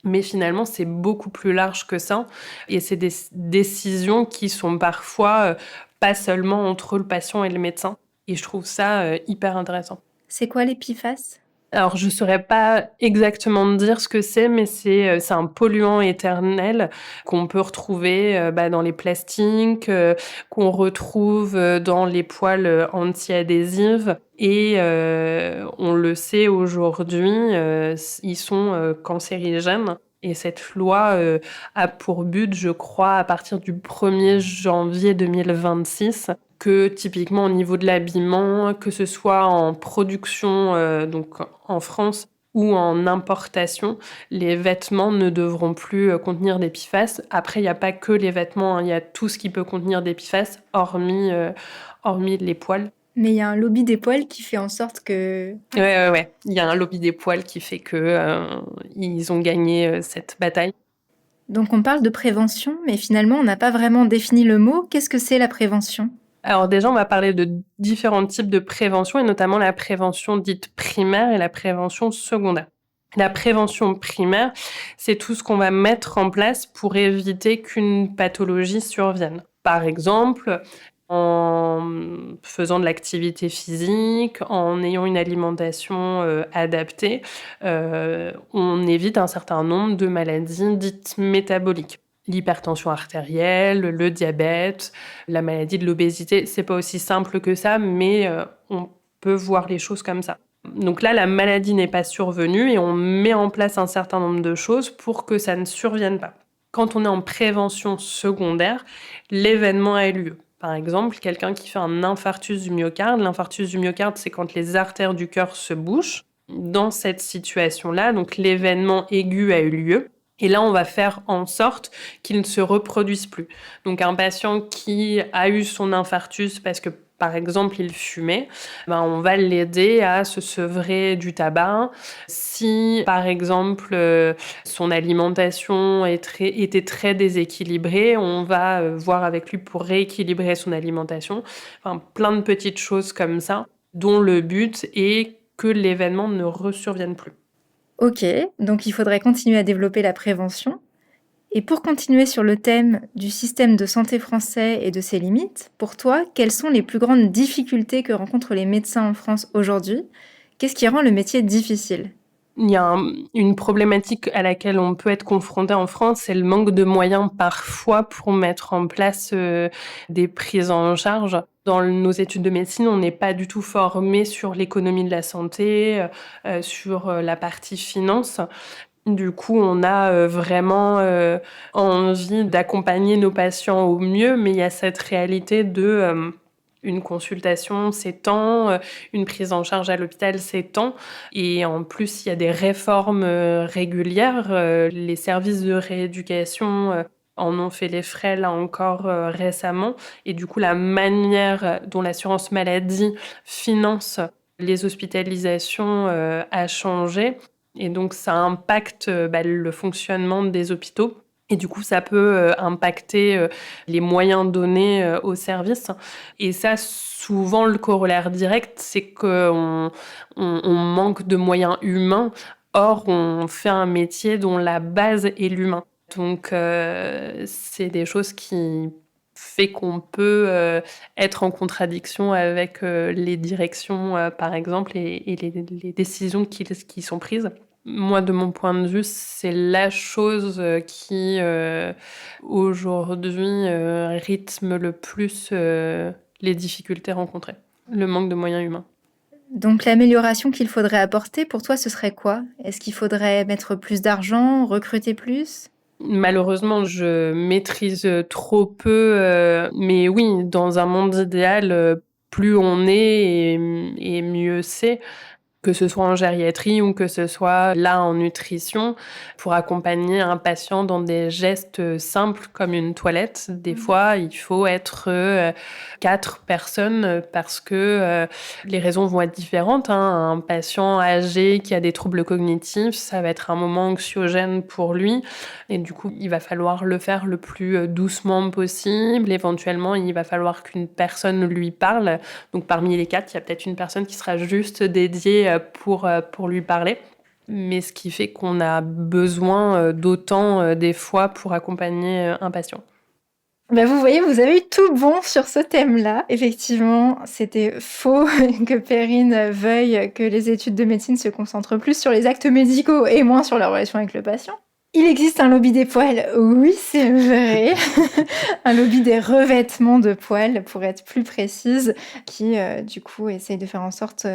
Mais finalement, c'est beaucoup plus large que ça. Et c'est des décisions qui sont parfois pas seulement entre le patient et le médecin. Et je trouve ça hyper intéressant. C'est quoi les PFAS? Alors, je saurais pas exactement dire ce que c'est, mais c'est un polluant éternel qu'on peut retrouver dans les plastiques, qu'on retrouve dans les poêles anti-adhésives. Et on le sait aujourd'hui, ils sont cancérigènes. Et cette loi a pour but, je crois, à partir du 1er janvier 2026, que typiquement au niveau de l'habillement, que ce soit en production, donc en France, ou en importation, les vêtements ne devront plus contenir des PFAS. Après, il n'y a pas que les vêtements, il y a tout ce qui peut contenir des PFAS, hormis les poils. Mais il y a un lobby des poils qui fait en sorte que... Ouais. Il y a un lobby des poils qui fait que ils ont gagné cette bataille. Donc on parle de prévention, mais finalement on n'a pas vraiment défini le mot. Qu'est-ce que c'est la prévention ? Alors déjà, on va parler de différents types de prévention, et notamment la prévention dite primaire et la prévention secondaire. La prévention primaire, c'est tout ce qu'on va mettre en place pour éviter qu'une pathologie survienne. Par exemple, en faisant de l'activité physique, en ayant une alimentation adaptée, on évite un certain nombre de maladies dites métaboliques. L'hypertension artérielle, le diabète, la maladie de l'obésité, c'est pas aussi simple que ça, mais on peut voir les choses comme ça. Donc là, la maladie n'est pas survenue et on met en place un certain nombre de choses pour que ça ne survienne pas. Quand on est en prévention secondaire, l'événement a eu lieu. Par exemple, quelqu'un qui fait un infarctus du myocarde. L'infarctus du myocarde, c'est quand les artères du cœur se bouchent. Dans cette situation-là, donc l'événement aigu a eu lieu. Et là, on va faire en sorte qu'il ne se reproduise plus. Donc, un patient qui a eu son infarctus parce que, par exemple, il fumait, on va l'aider à se sevrer du tabac. Si, par exemple, son alimentation était très déséquilibrée, on va voir avec lui pour rééquilibrer son alimentation. Enfin, plein de petites choses comme ça, dont le but est que l'événement ne resurvienne plus. Ok, donc il faudrait continuer à développer la prévention. Et pour continuer sur le thème du système de santé français et de ses limites, pour toi, quelles sont les plus grandes difficultés que rencontrent les médecins en France aujourd'hui ? Qu'est-ce qui rend le métier difficile ? Il y a une problématique à laquelle on peut être confronté en France, c'est le manque de moyens parfois pour mettre en place des prises en charge. Dans nos études de médecine, on n'est pas du tout formé sur l'économie de la santé, sur la partie finance. Du coup, on a vraiment envie d'accompagner nos patients au mieux, mais il y a cette réalité de... une consultation, c'est tant, une prise en charge à l'hôpital, c'est tant. Et en plus, il y a des réformes régulières. Les services de rééducation en ont fait les frais, là encore, récemment. Et du coup, la manière dont l'assurance maladie finance les hospitalisations a changé. Et donc, ça impacte le fonctionnement des hôpitaux. Et du coup, ça peut impacter les moyens donnés aux services. Et ça, souvent, le corollaire direct, c'est qu'on manque de moyens humains. Or, on fait un métier dont la base est l'humain. Donc, c'est des choses qui fait qu'on peut être en contradiction avec les directions, par exemple, et les décisions qui sont prises. Moi, de mon point de vue, c'est la chose qui, aujourd'hui, rythme le plus les difficultés rencontrées. Le manque de moyens humains. Donc l'amélioration qu'il faudrait apporter, pour toi, ce serait quoi ? Est-ce qu'il faudrait mettre plus d'argent, recruter plus ? Malheureusement, je maîtrise trop peu, mais oui, dans un monde idéal, plus on est et mieux c'est. Que ce soit en gériatrie ou que ce soit là en nutrition, pour accompagner un patient dans des gestes simples comme une toilette. Des fois, il faut être 4 personnes parce que les raisons vont être différentes. Un patient âgé qui a des troubles cognitifs, ça va être un moment anxiogène pour lui. Et du coup, il va falloir le faire le plus doucement possible. Éventuellement, il va falloir qu'une personne lui parle. Donc, parmi les 4, il y a peut-être une personne qui sera juste dédiée pour lui parler. Mais ce qui fait qu'on a besoin d'autant des fois pour accompagner un patient. Vous voyez, vous avez eu tout bon sur ce thème-là. Effectivement, c'était faux que Perrine veuille que les études de médecine se concentrent plus sur les actes médicaux et moins sur la relation avec le patient. Il existe un lobby des poils, oui, c'est vrai. Un lobby des revêtements de poils, pour être plus précise, qui, du coup, essaye de faire en sorte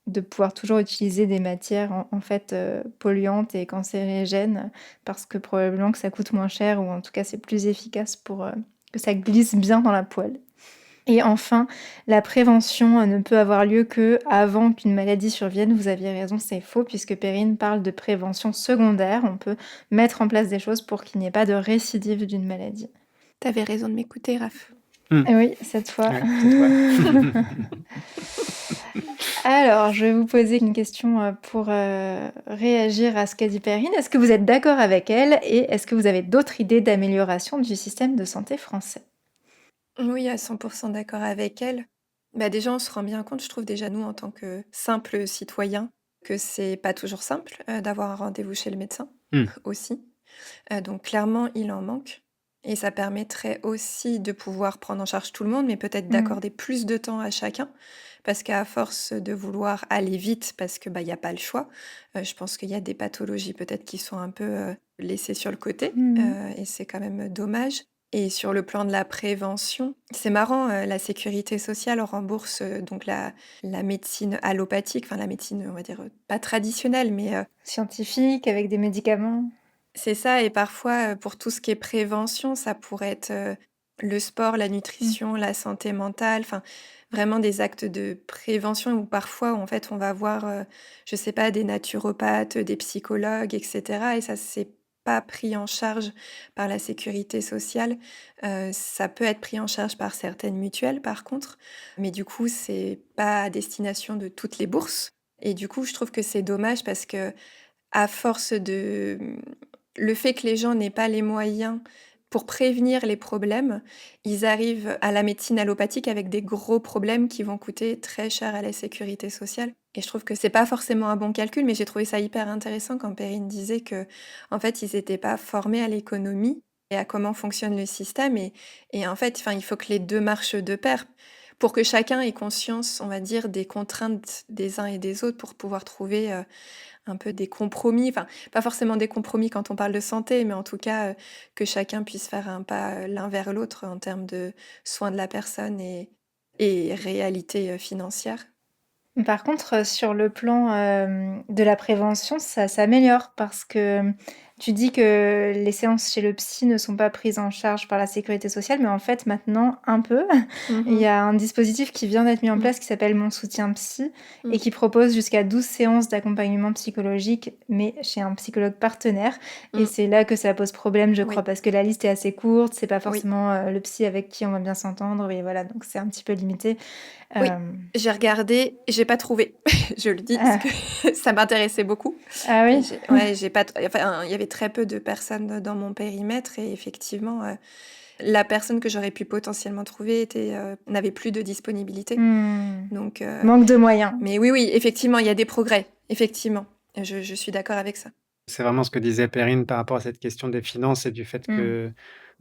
de pouvoir toujours utiliser des matières en fait, polluantes et cancérigènes parce que probablement que ça coûte moins cher ou en tout cas c'est plus efficace pour, que ça glisse bien dans la poêle. Et enfin, la prévention, ne peut avoir lieu qu'avant qu'une maladie survienne. Vous aviez raison, c'est faux puisque Perrine parle de prévention secondaire. On peut mettre en place des choses pour qu'il n'y ait pas de récidive d'une maladie. T'avais raison de m'écouter, Raph. Et oui, cette fois. Ouais, c'est toi. Alors, je vais vous poser une question, pour, réagir à ce qu'a dit Perrine. Est-ce que vous êtes d'accord avec elle et est-ce que vous avez d'autres idées d'amélioration du système de santé français? Oui, à 100 d'accord avec elle. Bah, déjà, on se rend bien compte, je trouve déjà nous, en tant que simples citoyens, que c'est pas toujours simple, d'avoir un rendez-vous chez le médecin Mmh. aussi. Donc clairement, il en manque et ça permettrait aussi de pouvoir prendre en charge tout le monde, mais peut-être Mmh. d'accorder plus de temps à chacun. Parce qu'à force de vouloir aller vite parce que, bah, il y a pas le choix, je pense qu'il y a des pathologies peut-être qui sont un peu, laissées sur le côté, Mmh. et c'est quand même dommage. Et sur le plan de la prévention, c'est marrant, la sécurité sociale rembourse, donc la médecine allopathique, enfin la médecine, on va dire, pas traditionnelle, mais Scientifique, avec des médicaments? c'est ça. Et parfois, pour tout ce qui est prévention, ça pourrait être, le sport, la Mmh. nutrition, la santé mentale, enfin, vraiment des actes de prévention où parfois, en fait, on va voir, je sais pas, des naturopathes, des psychologues et cetera et ça, c'est pas pris en charge par la sécurité sociale. Ça peut être pris en charge par certaines mutuelles, par contre, mais du coup, c'est pas à destination de toutes les bourses et du coup, je trouve que c'est dommage parce que à force de le fait que les gens n'aient pas les moyens pour prévenir les problèmes, ils arrivent à la médecine allopathique avec des gros problèmes qui vont coûter très cher à la sécurité sociale. Et je trouve que c'est pas forcément un bon calcul, mais j'ai trouvé ça hyper intéressant quand Perrine disait que, en fait, ils n'étaient pas formés à l'économie et à comment fonctionne le système. Et en fait, enfin, il faut que les deux marchent de pair pour que chacun ait conscience, on va dire, des contraintes des uns et des autres pour pouvoir trouver un peu des compromis, enfin, pas forcément des compromis quand on parle de santé, mais en tout cas, que chacun puisse faire un pas, l'un vers l'autre en termes de soins de la personne et réalité, financière. Par contre, sur le plan, de la prévention, ça s'améliore parce que, tu dis que les séances chez le psy ne sont pas prises en charge par la sécurité sociale, mais en fait maintenant un peu. Il y Mmh. a un dispositif qui vient d'être mis en Mmh. place qui s'appelle Mon soutien psy et Mmh. qui propose jusqu'à 12 séances d'accompagnement psychologique, mais chez un psychologue partenaire et Mmh. c'est là que ça pose problème, je Oui, crois, parce que la liste est assez courte, c'est pas oui, forcément, le psy avec qui on va bien s'entendre et voilà, donc c'est un petit peu limité. oui. Hem, J'ai regardé, j'ai pas trouvé. Je le dis parce ah, que ça m'intéressait beaucoup. ah oui? J'ai pas t enfin, il y avait très peu de personnes dans mon périmètre et effectivement, la personne que j'aurais pu potentiellement trouver n'avait plus de disponibilité. Mmh. Donc Manque de moyens. mais oui, oui, effectivement, il y a des progrès, effectivement. Je suis d'accord avec ça. C'est vraiment ce que disait Perrine par rapport à cette question des finances et du fait Mmh. que,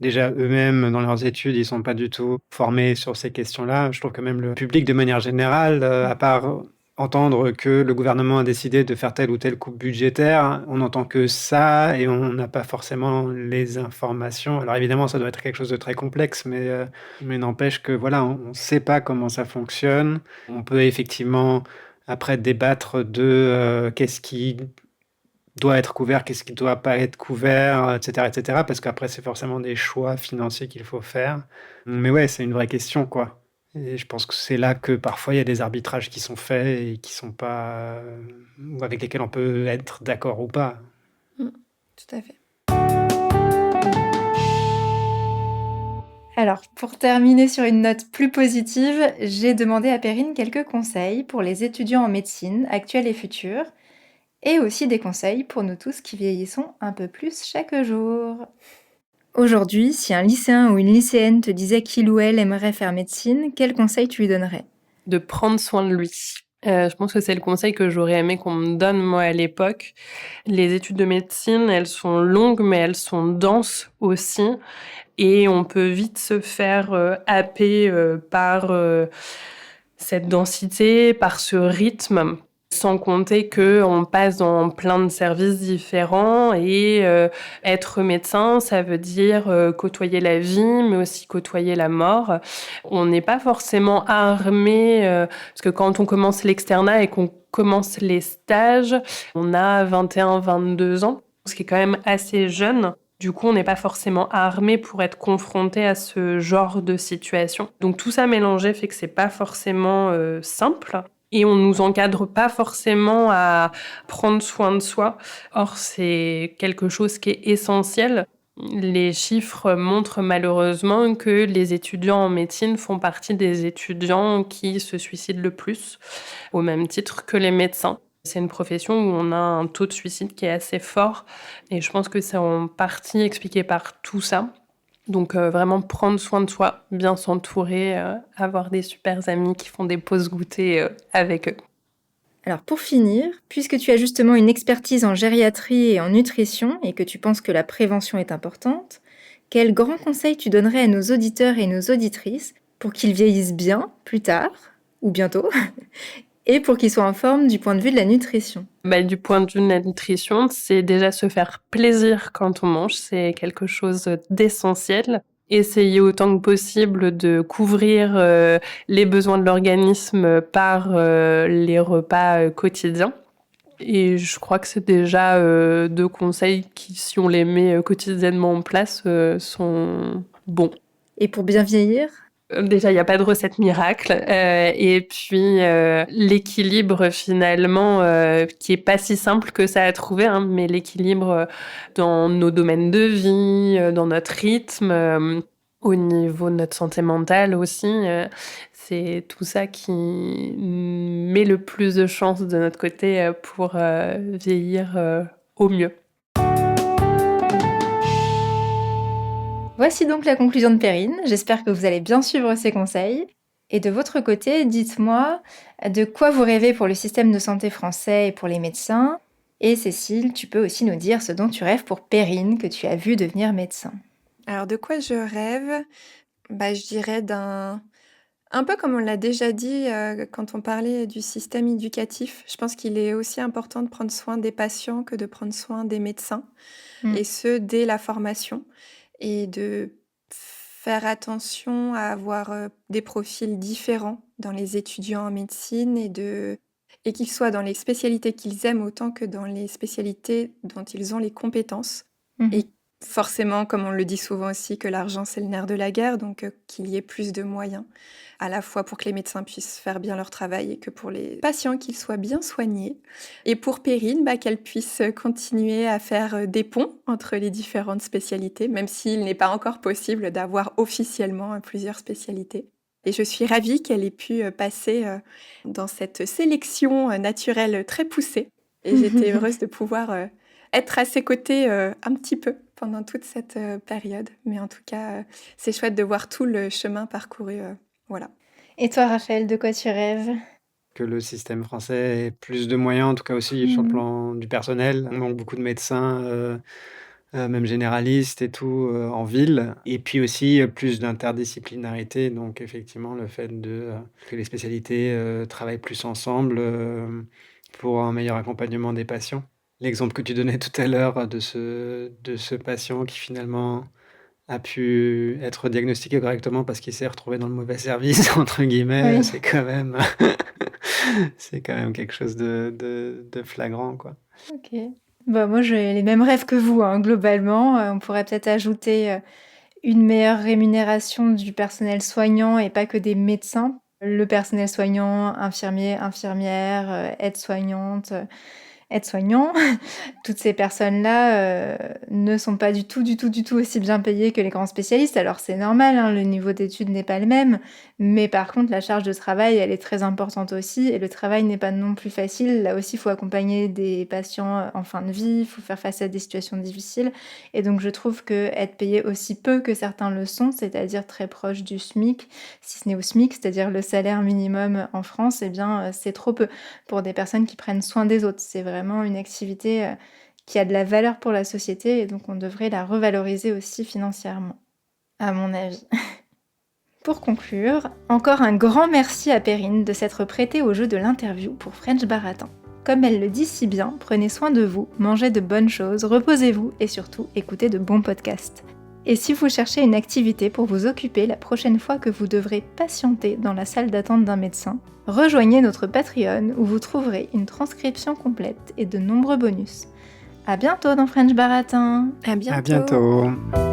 déjà, eux-mêmes, dans leurs études, ils sont pas du tout formés sur ces questions-là. Je trouve que même le public, de manière générale, à part entendre que le gouvernement a décidé de faire telle ou telle coupe budgétaire, on n'entend que ça et on n'a pas forcément les informations. Alors évidemment, ça doit être quelque chose de très complexe, mais n'empêche que, voilà, on ne sait pas comment ça fonctionne. On peut effectivement, après, débattre de, qu'est-ce qui doit être couvert, qu'est-ce qui doit pas être couvert, et cetera, parce qu'après, c'est forcément des choix financiers qu'il faut faire. Mais ouais, c'est une vraie question, quoi. Et je pense que c'est là que parfois il y a des arbitrages qui sont faits et qui sont pas, ou avec lesquels on peut être d'accord ou pas. Mmh, tout à fait. Alors, pour terminer sur une note plus positive, j'ai demandé à Perrine quelques conseils pour les étudiants en médecine, actuels et futurs, et aussi des conseils pour nous tous qui vieillissons un peu plus chaque jour. Aujourd'hui, si un lycéen ou une lycéenne te disait qu'il ou elle aimerait faire médecine, quels conseils tu lui donnerais? De prendre soin de lui. Je pense que c'est le conseil que j'aurais aimé qu'on me donne, moi, à l'époque. Les études de médecine, elles sont longues, mais elles sont denses aussi. Et on peut vite se faire happer par cette densité, par ce rythme. Sans compter qu'on passe dans plein de services différents et être médecin, ça veut dire côtoyer la vie, mais aussi côtoyer la mort. On n'est pas forcément armé, parce que quand on commence l'externat et qu'on commence les stages, on a 21, 22 ans, ce qui est quand même assez jeune. Du coup, on n'est pas forcément armé pour être confronté à ce genre de situation. Donc tout ça mélangé fait que c'est pas forcément simple. Et on nous encadre pas forcément à prendre soin de soi. Or, c'est quelque chose qui est essentiel. Les chiffres montrent malheureusement que les étudiants en médecine font partie des étudiants qui se suicident le plus, au même titre que les médecins. C'est une profession où on a un taux de suicide qui est assez fort et je pense que c'est en partie expliqué par tout ça. Donc vraiment prendre soin de soi, bien s'entourer, avoir des super amis qui font des pauses goûter avec eux. Alors pour finir, puisque tu as justement une expertise en gériatrie et en nutrition et que tu penses que la prévention est importante, quel grand conseil tu donnerais à nos auditeurs et nos auditrices pour qu'ils vieillissent bien plus tard, ou bientôt, et pour qu'ils soient en forme du point de vue de la nutrition? Du point de vue de la nutrition, c'est déjà se faire plaisir quand on mange, c'est quelque chose d'essentiel. Essayer autant que possible de couvrir les besoins de l'organisme par les repas quotidiens. Et je crois que c'est déjà 2 conseils qui, si on les met quotidiennement en place, sont bons. Et pour bien vieillir? Déjà, il n'y a pas de recette miracle. Et puis, l'équilibre, finalement, qui est pas si simple que ça à trouver, hein, mais l'équilibre dans nos domaines de vie, dans notre rythme, au niveau de notre santé mentale aussi, c'est tout ça qui met le plus de chances de notre côté pour vieillir au mieux. Voici donc la conclusion de Perrine. J'espère que vous allez bien suivre ces conseils. Et de votre côté, dites-moi de quoi vous rêvez pour le système de santé français et pour les médecins. Et Cécile, tu peux aussi nous dire ce dont tu rêves pour Perrine, que tu as vu devenir médecin. Alors, de quoi je rêve? Je dirais un peu comme on l'a déjà dit quand on parlait du système éducatif. Je pense qu'il est aussi important de prendre soin des patients que de prendre soin des médecins, et ce, dès la formation, et de faire attention à avoir des profils différents dans les étudiants en médecine et qu'ils soient dans les spécialités qu'ils aiment autant que dans les spécialités dont ils ont les compétences. Mhm. Et forcément, comme on le dit souvent aussi, que l'argent c'est le nerf de la guerre, donc qu'il y ait plus de moyens, à la fois pour que les médecins puissent faire bien leur travail et que pour les patients qu'ils soient bien soignés. Et pour Perrine, qu'elle puisse continuer à faire des ponts entre les différentes spécialités, même s'il n'est pas encore possible d'avoir officiellement plusieurs spécialités. Et je suis ravie qu'elle ait pu passer dans cette sélection naturelle très poussée. Et j'étais heureuse de pouvoir être à ses côtés un petit peu pendant toute cette période. Mais en tout cas, c'est chouette de voir tout le chemin parcouru. Voilà. Et toi, Raphaël, de quoi tu rêves? Que le système français ait plus de moyens, en tout cas aussi sur le plan du personnel. On manque beaucoup de médecins, même généralistes et tout, en ville. Et puis aussi plus d'interdisciplinarité. Donc effectivement, le fait que les spécialités travaillent plus ensemble pour un meilleur accompagnement des patients. L'exemple que tu donnais tout à l'heure de ce patient qui finalement a pu être diagnostiqué correctement parce qu'il s'est retrouvé dans le mauvais service, entre guillemets, Oui. c'est quand même quelque chose de flagrant, quoi. Ok. Moi, j'ai les mêmes rêves que vous, hein, globalement. On pourrait peut-être ajouter une meilleure rémunération du personnel soignant et pas que des médecins. Le personnel soignant, infirmier, infirmière, aide-soignante, aide-soignant, toutes ces personnes-là ne sont pas du tout aussi bien payées que les grands spécialistes. Alors c'est normal, hein, le niveau d'études n'est pas le même, mais par contre la charge de travail, elle est très importante aussi, et le travail n'est pas non plus facile. Là aussi, il faut accompagner des patients en fin de vie, il faut faire face à des situations difficiles, et donc je trouve que être payé aussi peu que certains le sont, c'est-à-dire très proche du SMIC, si ce n'est au SMIC, c'est-à-dire le salaire minimum en France, eh bien c'est trop peu pour des personnes qui prennent soin des autres. C'est vraiment une activité qui a de la valeur pour la société, et donc on devrait la revaloriser aussi financièrement, à mon avis. Pour conclure, encore un grand merci à Perrine de s'être prêtée au jeu de l'interview pour French Baratin. Comme elle le dit si bien, prenez soin de vous, mangez de bonnes choses, reposez-vous et surtout écoutez de bons podcasts. Et si vous cherchez une activité pour vous occuper la prochaine fois que vous devrez patienter dans la salle d'attente d'un médecin, rejoignez notre Patreon où vous trouverez une transcription complète et de nombreux bonus. À bientôt dans French Baratin. À bientôt. À bientôt.